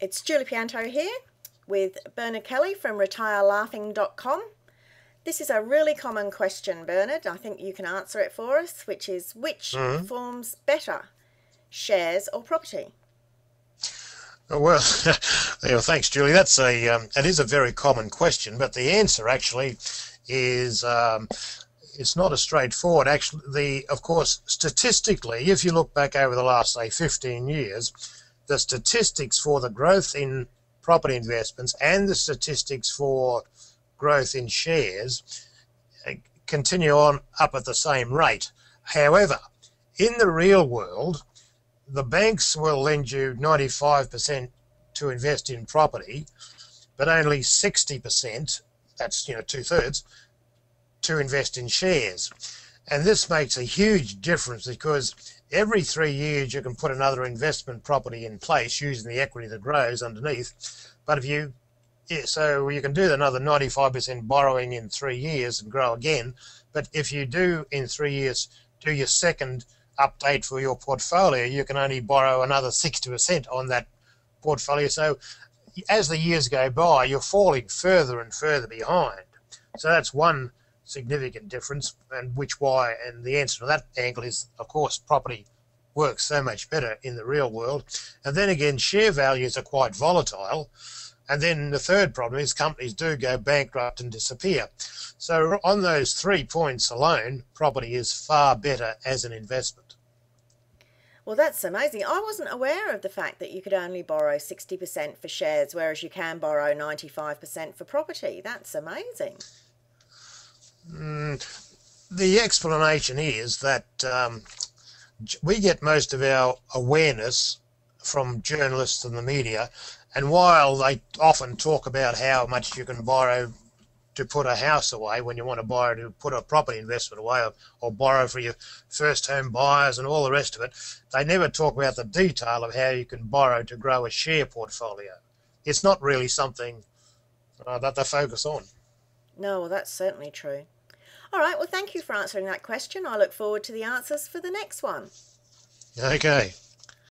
It's Julie Pianto here with Bernard Kelly from retirelaughing.com. This is a really common question, Bernard. I think you can answer it for us, which is which performs better, shares or property? Well, yeah, thanks, Julie. It is a very common question, but the answer actually is it's not as straightforward. Actually, of course, statistically, if you look back over the last, say, 15 years, the statistics for the growth in property investments and the statistics for growth in shares continue on up at the same rate. However, in the real world, the banks will lend you 95% to invest in property, but only 60%, that's two-thirds, to invest in shares. And this makes a huge difference because every 3 years you can put another investment property in place using the equity that grows underneath. But so you can do another 95% borrowing in 3 years and grow again. But if you do in 3 years do your second update for your portfolio, you can only borrow another 60% on that portfolio. So as the years go by, you're falling further and further behind. So that's one significant difference, and the answer to that angle is, of course, property works so much better in the real world. And then again, share values are quite volatile. And then the third problem is companies do go bankrupt and disappear. So on those 3 points alone, property is far better as an investment. Well, that's amazing. I wasn't aware of the fact that you could only borrow 60% for shares, whereas you can borrow 95% for property. That's amazing. The explanation is that we get most of our awareness from journalists and the media, and while they often talk about how much you can borrow to put a house away when you want to borrow to put a property investment away, or borrow for your first home buyers and all the rest of it, they never talk about the detail of how you can borrow to grow a share portfolio. It's not really something that they focus on. No, well, that's certainly true. All right, well, thank you for answering that question. I look forward to the answers for the next one. Okay.